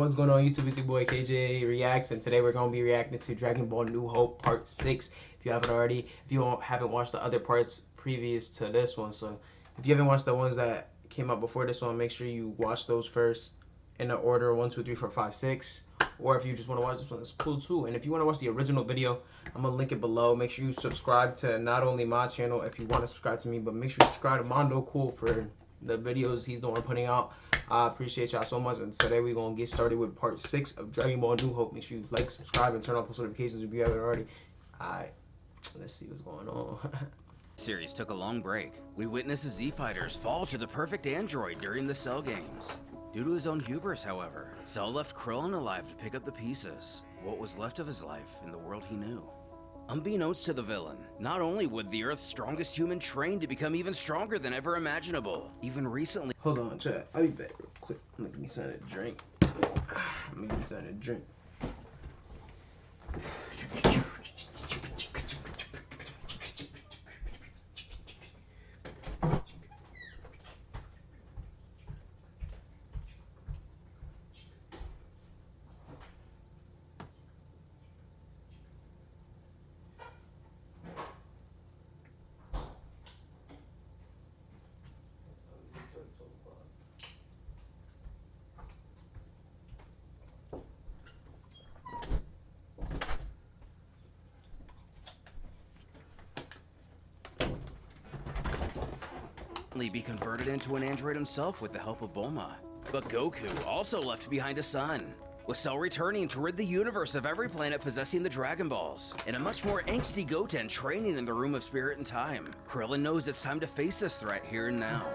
what's going on YouTube? It's your boy KJ Reacts, and today we're going to be reacting to Dragon Ball New Hope Part 6. If you haven't already, if you haven't watched the other parts previous to this one, so if you haven't watched the ones that came out before this one, make sure you watch those first in the order 1, 2, 3, 4, 5, 6. Or if you just want to watch this one, it's cool too. And if you want to watch the original video, I'm going to link it below. Make sure you subscribe to not only my channel if you want to subscribe to me, but make sure you subscribe to Mondo Cool for the videos he's the one putting out. I appreciate y'all so much, and today we're going to get started with part 6 of Dragon Ball New Hope. Make sure you like, subscribe, and turn on post notifications if you haven't already. Alright, let's see what's going on. Series took a long break. We witnessed the Z-Fighters fall to the perfect android during the Cell games. Due to his own hubris, however, Cell left Krillin alive to pick up the pieces of what was left of his life in the world he knew. Unbeknownst to the villain, not only would the Earth's strongest human train to become even stronger than ever imaginable, even recently— Hold on, chat. I'll be back real quick. Make me something to drink. Make me something to drink. be converted into an android himself with the help of Bulma. But Goku also left behind a son, with Cell returning to rid the universe of every planet possessing the Dragon Balls, and a much more angsty Goten training in the Room of Spirit and Time. Krillin knows it's time to face this threat here and now.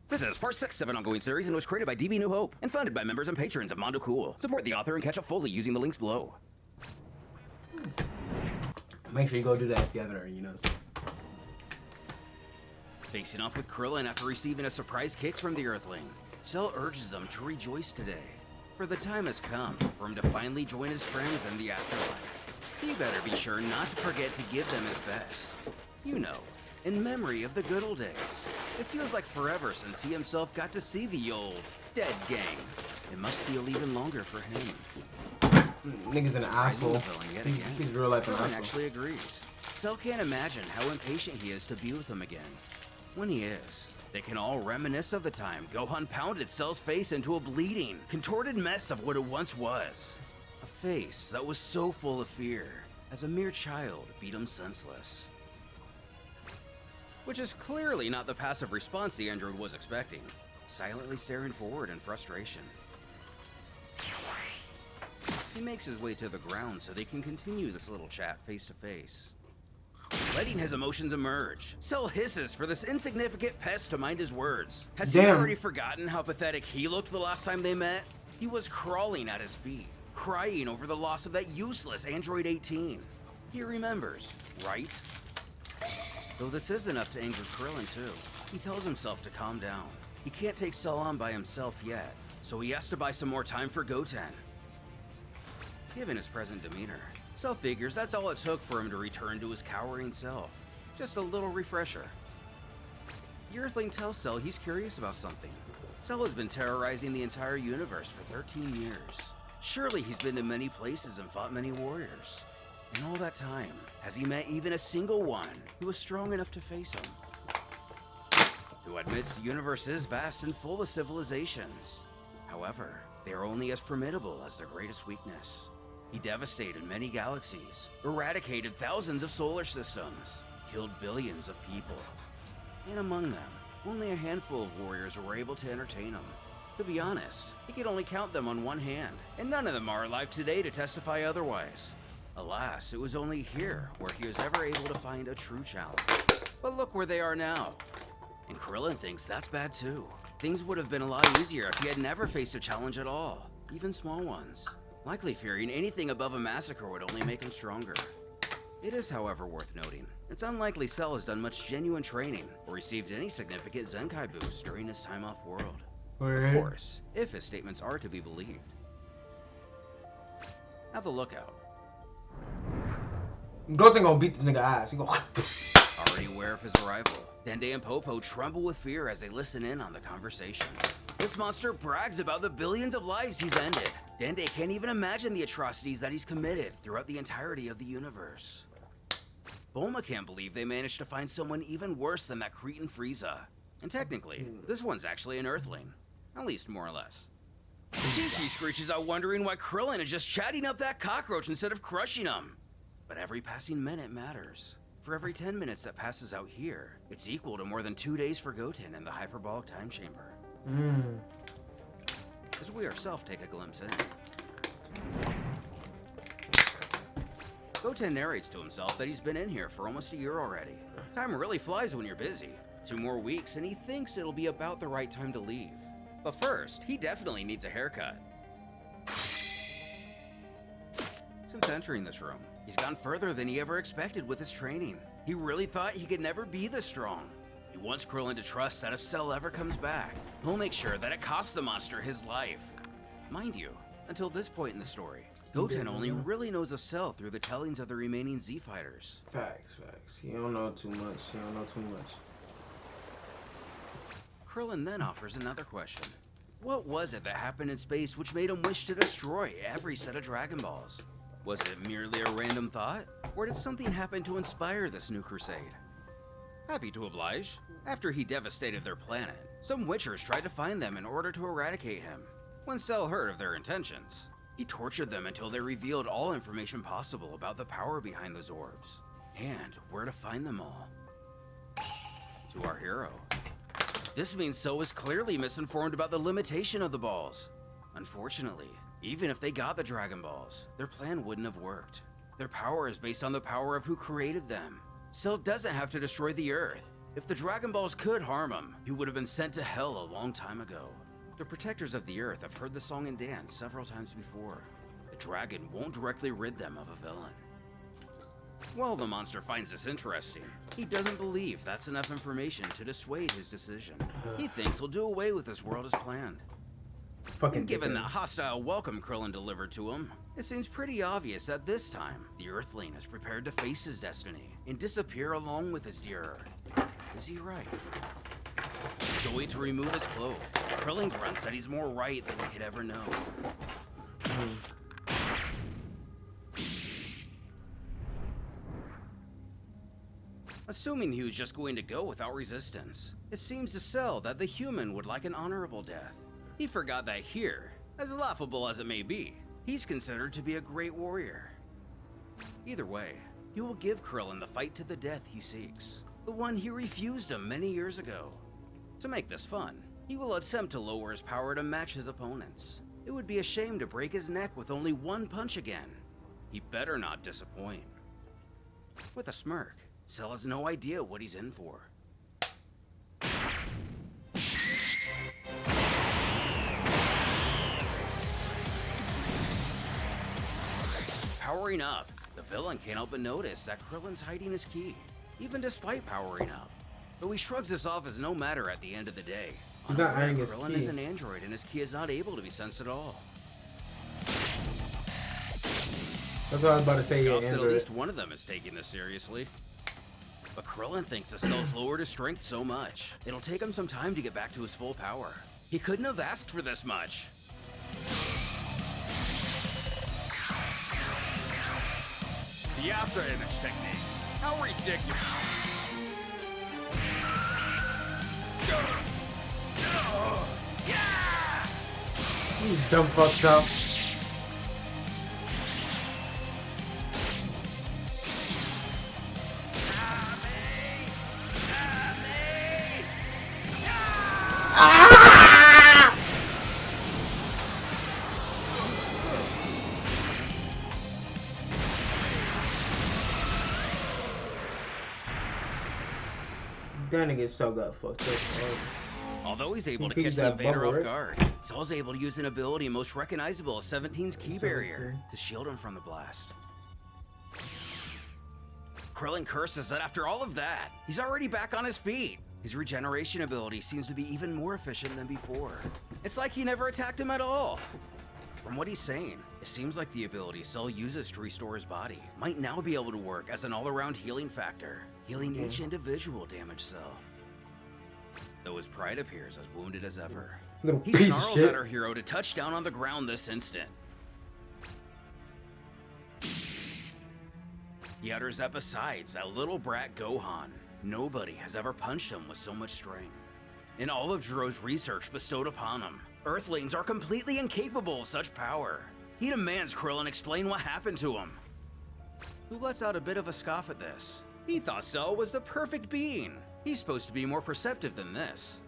This is part 6 of an ongoing series and was created by DB New Hope and funded by members and patrons of Mondo Cool. Support the author and catch up fully using the links below. Make sure you go do that if you haven't already, you know. Facing off with Krillin after receiving a surprise kick from the Earthling, Cell urges them to rejoice today, for the time has come for him to finally join his friends in the afterlife. He better be sure not to forget to give them his best. You know, in memory of the good old days. It feels like forever since he himself got to see the old dead gang. It must feel even longer for him. Nigga's an asshole. He's real life an Krillin asshole. actually agrees. Cell can't imagine how impatient he is to be with him again. When he is, they can all reminisce of the time Gohan pounded Cell's face into a bleeding, contorted mess of what it once was. A face that was so full of fear, as a mere child beat him senseless. Which is clearly not the passive response the android was expecting, silently staring forward in frustration. He makes his way to the ground so they can continue this little chat face to face. Letting his emotions emerge, Cell hisses for this insignificant pest to mind his words. Has he already forgotten how pathetic he looked the last time they met? He was crawling at his feet, crying over the loss of that useless Android 18. He remembers, right? Though this is enough to anger Krillin too, he tells himself to calm down. He can't take Cell on by himself yet, so he has to buy some more time for Goten. Given his present demeanor, Cell figures that's all it took for him to return to his cowering self. Just a little refresher. The Earthling tells Cell he's curious about something. Cell has been terrorizing the entire universe for 13 years. Surely he's been to many places and fought many warriors. In all that time, has he met even a single one who was strong enough to face him? Who admits the universe is vast and full of civilizations. However, they are only as formidable as their greatest weakness. He devastated many galaxies, eradicated thousands of solar systems, killed billions of people. And among them, only a handful of warriors were able to entertain him. To be honest, he could only count them on one hand, and none of them are alive today to testify otherwise. Alas, it was only here where he was ever able to find a true challenge. But look where they are now. And Krillin thinks that's bad too. Things would have been a lot easier if he had never faced a challenge at all, even small ones. Likely fearing anything above a massacre would only make him stronger. It is, however, worth noting, it's unlikely Cell has done much genuine training or received any significant Zenkai boosts during his time off-world. Of course, if his statements are to be believed. Have the lookout. Goten gonna beat this nigga ass. He gonna... Already aware of his arrival, Dende and Popo tremble with fear as they listen in on the conversation. This monster brags about the billions of lives he's ended. Dende can't even imagine the atrocities that he's committed throughout the entirety of the universe. Bulma can't believe they managed to find someone even worse than that Cretan Frieza. And technically, this one's actually an Earthling. At least, more or less. Chi-Chi screeches out wondering why Krillin is just chatting up that cockroach instead of crushing him. But every passing minute matters. For every 10 minutes that passes out here, it's equal to more than 2 days for Goten in the hyperbolic time chamber. As we ourselves take a glimpse in. Goten narrates to himself that he's been in here for almost a year already. Time really flies when you're busy. 2 more weeks and he thinks it'll be about the right time to leave. But first, he definitely needs a haircut. Since entering this room, he's gone further than he ever expected with his training. He really thought he could never be this strong. He wants Krillin to trust that if Cell ever comes back, he'll make sure that it costs the monster his life. Mind you, until this point in the story, Goten only really knows of Cell through the tellings of the remaining Z fighters. Facts. He don't know too much. Krillin then offers another question. What was it that happened in space which made him wish to destroy every set of Dragon Balls? Was it merely a random thought? Or did something happen to inspire this new crusade? Happy to oblige. After he devastated their planet, some Witchers tried to find them in order to eradicate him. When Cell heard of their intentions, he tortured them until they revealed all information possible about the power behind those orbs, and where to find them all. To our hero. This means Cell was clearly misinformed about the limitation of the balls. Unfortunately, even if they got the Dragon Balls, their plan wouldn't have worked. Their power is based on the power of who created them. Cell doesn't have to destroy the Earth. If the Dragon Balls could harm him, he would have been sent to hell a long time ago. The protectors of the Earth have heard the song and dance several times before. The dragon won't directly rid them of a villain. While the monster finds this interesting, he doesn't believe that's enough information to dissuade his decision. He thinks he'll do away with this world as planned. And given the hostile welcome Krillin delivered to him, it seems pretty obvious that this time, the Earthling is prepared to face his destiny and disappear along with his dear Earth. Is he right? Going to remove his cloak, Krillin grunts that he's more right than he could ever know. Assuming he was just going to go without resistance, it seems to Cell that the human would like an honorable death. He forgot that here, as laughable as it may be, he's considered to be a great warrior. Either way, he will give Krillin the fight to the death he seeks, the one he refused him many years ago. To make this fun, he will attempt to lower his power to match his opponents. It would be a shame to break his neck with only one punch again. He better not disappoint. With a smirk, Cell has no idea what he's in for. Powering up, the villain can't help but notice that Krillin's hiding his ki, even despite powering up. Though he shrugs this off as no matter at the end of the day. He's not hiding his Krillin ki. is an android and his ki is not able to be sensed at all. That's what I was about to say. Scouts that at least one of them is taking this seriously. But Krillin thinks the Cell's lowered his strength so much, it'll take him some time to get back to his full power. He couldn't have asked for this much. The after image technique. How ridiculous. He's dumb fucked up. That nigga so got fucked up. Although he's able to catch the invader off guard, Cell's able to use an ability most recognizable as 17's ki barrier to shield him from the blast. Krillin curses that after all of that, he's already back on his feet. His regeneration ability seems to be even more efficient than before. It's like he never attacked him at all. From what he's saying, it seems like the ability Cell uses to restore his body might now be able to work as an all-around healing factor, healing each individual damaged cell. Though his pride appears as wounded as ever. Little He piece of snarls shit. at our hero to touch down on the ground this instant. He utters that besides that little brat Gohan, nobody has ever punched him with so much strength. In all of Jiro's research bestowed upon him, Earthlings are completely incapable of such power. He demands Krillin explain what happened to him. Who lets out a bit of a scoff at this. He thought Cell was the perfect being. He's supposed to be more perceptive than this.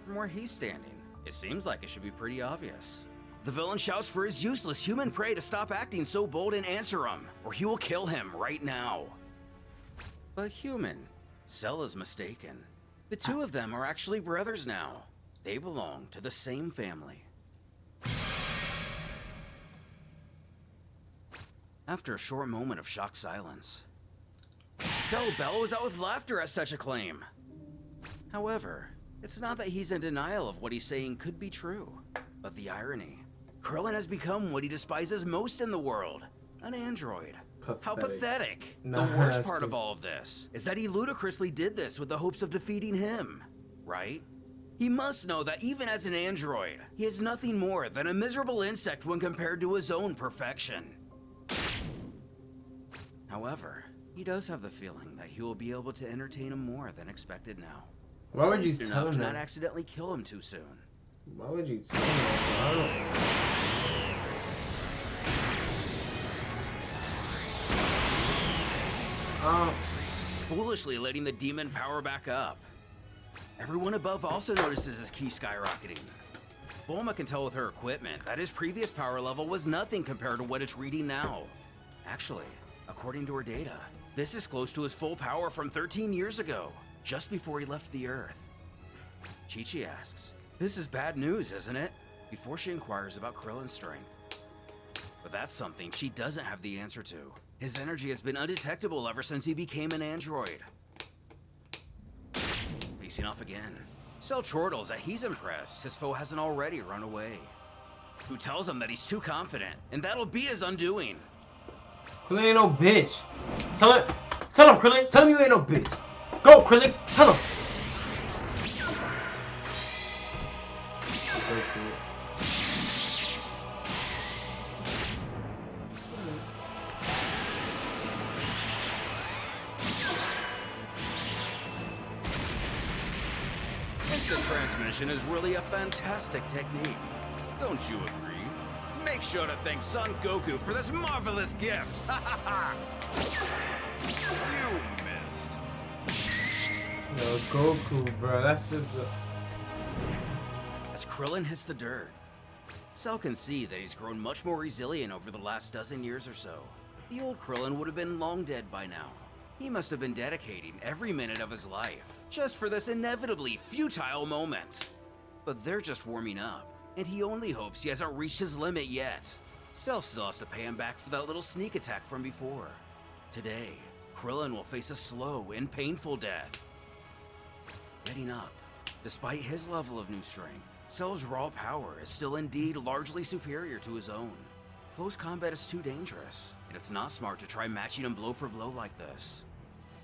From where he's standing, it seems like it should be pretty obvious. The villain shouts for his useless human prey to stop acting so bold and answer him, or he will kill him right now. But human, Cell is mistaken. The two of them are actually brothers now. They belong to the same family. After a short moment of shocked silence, Cell bellows out with laughter at such a claim. However, it's not that he's in denial of what he's saying could be true, but the irony. Krillin has become what he despises most in the world, an android. Pathetic. How pathetic. Nah, The worst that's part of true. all of this is that he ludicrously did this with the hopes of defeating him, right? He must know that even as an android, he is nothing more than a miserable insect when compared to his own perfection. However, he does have the feeling that he will be able to entertain him more than expected now. Why would At you least tell enough him to not that? accidentally kill him too soon. Why would you tell him that? Foolishly letting the demon power back up. Everyone above also notices his ki skyrocketing. Bulma can tell with her equipment that his previous power level was nothing compared to what it's reading now. Actually, according to her data, this is close to his full power from 13 years ago, just before he left the Earth. Chi-Chi asks, "This is bad news, isn't it?" before she inquires about Krillin's strength. But that's something she doesn't have the answer to. His energy has been undetectable ever since he became an android. Facing off again, Cell chortles that he's impressed his foe hasn't already run away. Who tells him that he's too confident, and that'll be his undoing. Krillin ain't no bitch. Tell him, Krillin. Tell him you ain't no bitch. Go, Krillin. Tell him. Instant transmission is really a fantastic technique. Don't you agree? Make sure to thank Son Goku for this marvelous gift. Ha ha ha! You missed. Yo, Goku, bro. That's just the... As Krillin hits the dirt, Cell can see that he's grown much more resilient over the last dozen years or so. The old Krillin would have been long dead by now. He must have been dedicating every minute of his life just for this inevitably futile moment. But they're just warming up, and he only hopes he hasn't reached his limit yet. Cell still has to pay him back for that little sneak attack from before. Today, Krillin will face a slow and painful death. Getting up, despite his level of new strength, Cell's raw power is still indeed largely superior to his own. Close combat is too dangerous, and it's not smart to try matching him blow for blow like this.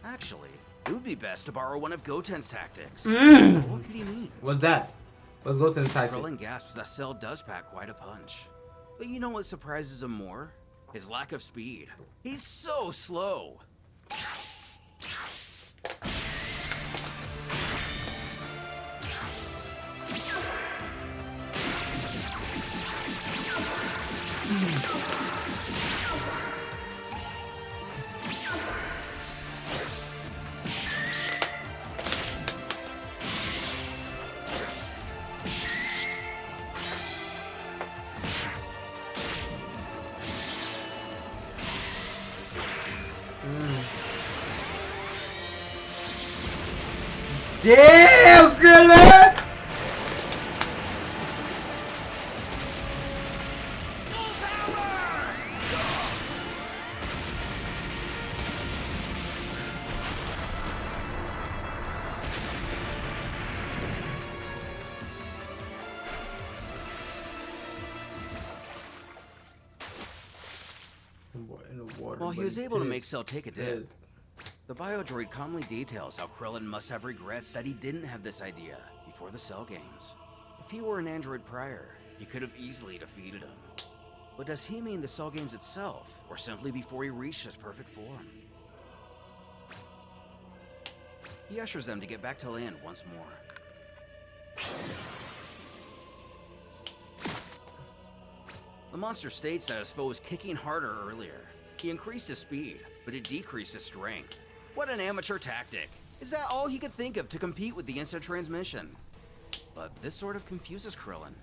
Actually, it would be best to borrow one of Goten's tactics. What could he mean? What's that? Let's go to the tactic. Krillin gasps that Cell does pack quite a punch. But you know what surprises him more? His lack of speed. He's so slow. Damn, Krillin! While he was able to make Cell take a dip, the biodroid calmly details how Krillin must have regrets that he didn't have this idea before the Cell games. If If he were an android prior, he could have easily defeated him. But does he mean the Cell Games itself, or simply before he reached his perfect form? He ushers them to get back to land once more. The monster states that his foe was kicking harder earlier. He increased his speed, but it decreased his strength. What an amateur tactic! Is that all he could think of to compete with the instant transmission? But this sort of confuses Krillin.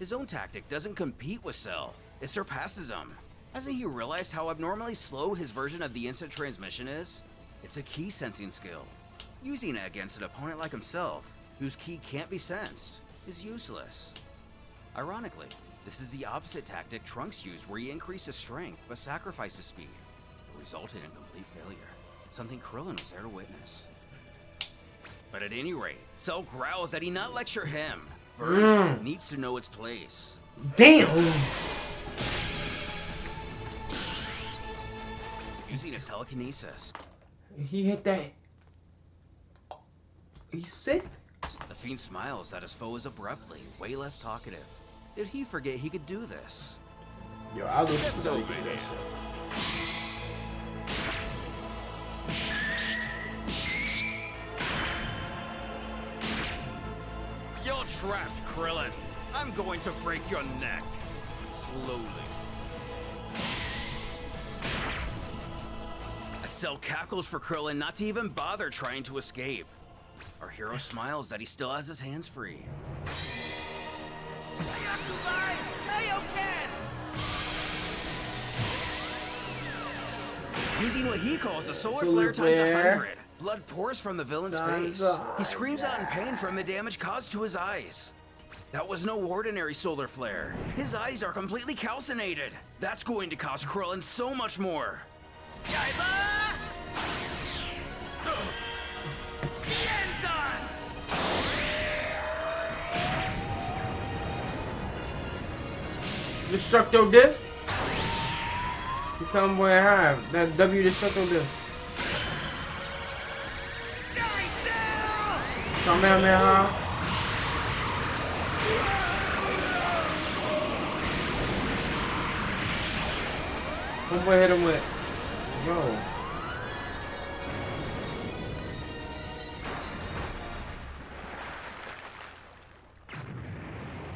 His own tactic doesn't compete with Cell, it surpasses him. Hasn't he realized how abnormally slow his version of the instant transmission is? It's a key sensing skill. Using it against an opponent like himself, whose key can't be sensed, is useless. Ironically, this is the opposite tactic Trunks used, where he increased his strength but sacrificed his speed. It resulted in complete failure, something Krillin was there to witness. But at any rate, Cell growls that he not lecture him. Vern needs to know its place. Damn! Using his telekinesis, He hit that. He's sick. the Fiend smiles at his foe is abruptly way less talkative. Did he forget he could do this? Yo, I look That's so over good. here. You're trapped, Krillin. I'm going to break your neck. Slowly. Cell cackles for Krillin not to even bother trying to escape. Our hero smiles that he still has his hands free. Using what he calls a solar flare times 100, blood pours from the villain's face. He screams out in pain from the damage caused to his eyes. That was no ordinary solar flare. His eyes are completely calcinated. That's going to cost Krillin so much more. Destructo disc. You come where I have that W destructo disc. Kamehameha. Homeboy hit him with. Yo.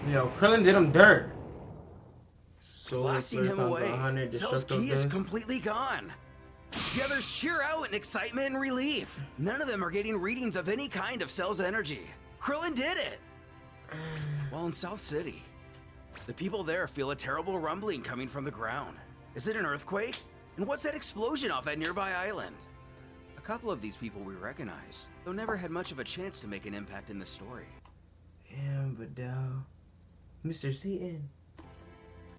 Yo, Krillin did him dirt. Blasting him away, Cell's key is completely gone. The others cheer out in excitement and relief. None of them are getting readings of any kind of Cell's energy. Krillin did it! While in South City, the people there feel a terrible rumbling coming from the ground. Is it an earthquake? And what's that explosion off that nearby island? A couple of these people we recognize, though never had much of a chance to make an impact in the story. Damn, Vidal. Mr. Satan.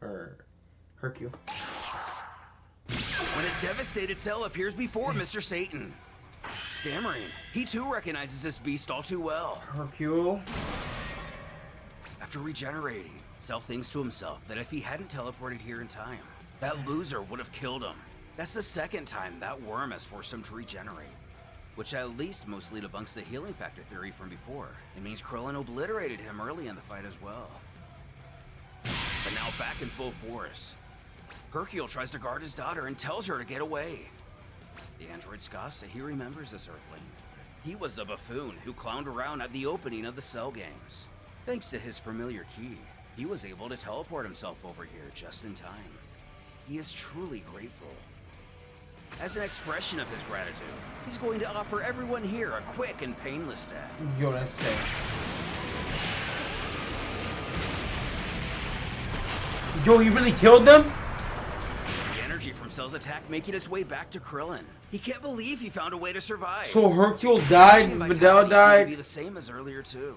Or Hercule. When a devastated Cell appears before Mr. Satan. Stammering, he too recognizes this beast all too well. Hercule. After regenerating, Cell thinks to himself that if he hadn't teleported here in time, that loser would have killed him. That's the second time that worm has forced him to regenerate. Which at least mostly debunks the healing factor theory from before. It means Krillin obliterated him early in the fight as well. But now back in full force, Hercule tries to guard his daughter and tells her to get away. The android scoffs that he remembers this Earthling. He was the buffoon who clowned around at the opening of the Cell Games. Thanks to his familiar key, he was able to teleport himself over here just in time. He is truly grateful. As an expression of his gratitude, he's going to offer everyone here a quick and painless death. Yo, that's sick. Yo, he really killed them? The energy from Cell's attack making its way back to Krillin. He can't believe he found a way to survive. So Hercule died, Vidal died. Be the same as earlier too.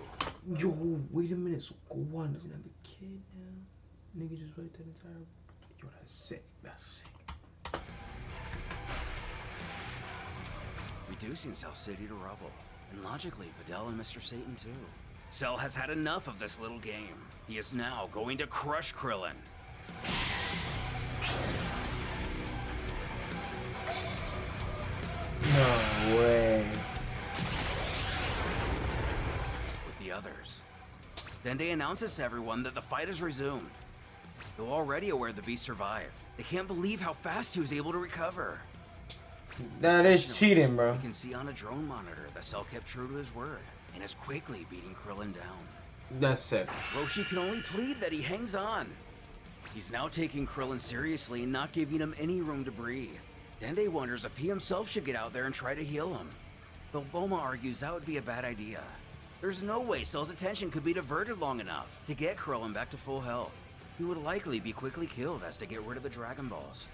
Yo, wait a minute. So Goten doesn't have a kid now. Nigga just wiped that entire. Yo, that's sick. That's sick. Reducing Cell City to rubble, and logically, Vidal and Mr. Satan too. Cell has had enough of this little game. He is now going to crush Krillin. No way. With the others, Dende announces to everyone that the fight has resumed. Though already aware the beast survived, they can't believe how fast he was able to recover. That is cheating, bro. You can see on a drone monitor that Cell kept true to his word and is quickly beating Krillin down. That's sick. Roshi can only plead that he hangs on. He's now taking Krillin seriously and not giving him any room to breathe. Dende wonders if he himself should get out there and try to heal him. Though Bulma argues that would be a bad idea. There's no way Cell's attention could be diverted long enough to get Krillin back to full health. He would likely be quickly killed as to get rid of the Dragon Balls.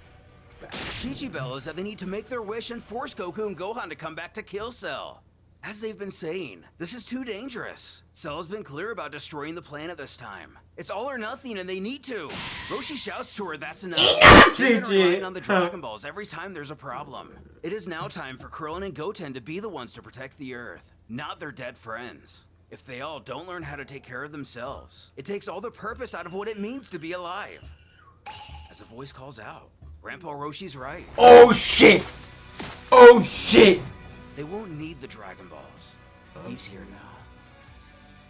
Chi-Chi bellows that they need to make their wish and force Goku and Gohan to come back to kill Cell. As they've been saying, this is too dangerous. Cell has been clear about destroying the planet this time. It's all or nothing and they need to. Roshi shouts to her that's enough. They've been relying on the Dragon Balls every time there's a problem. It is now time for Krillin and Goten to be the ones to protect the Earth, not their dead friends. If they all don't learn how to take care of themselves, it takes all the purpose out of what it means to be alive. As a voice calls out, Grandpa Roshi's right. Oh shit! Oh shit! They won't need the Dragon Balls. He's here now.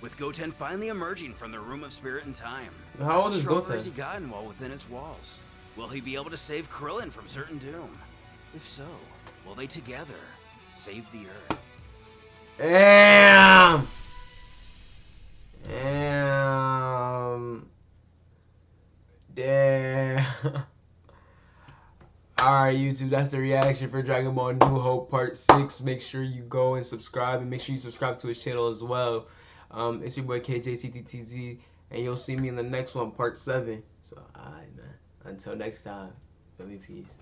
With Goten finally emerging from the Room of Spirit and Time. How old is stronger Goten? has he gotten while within its walls? Will he be able to save Krillin from certain doom? If so, will they together save the Earth? Damn! Damn. Damn. Alright, YouTube, that's the reaction for Dragon Ball New Hope Part 6. Make sure you go and subscribe, and make sure you subscribe to his channel as well. It's your boy KJCTTZ, and you'll see me in the next one, Part 7. So, alright, man. Until next time, peace.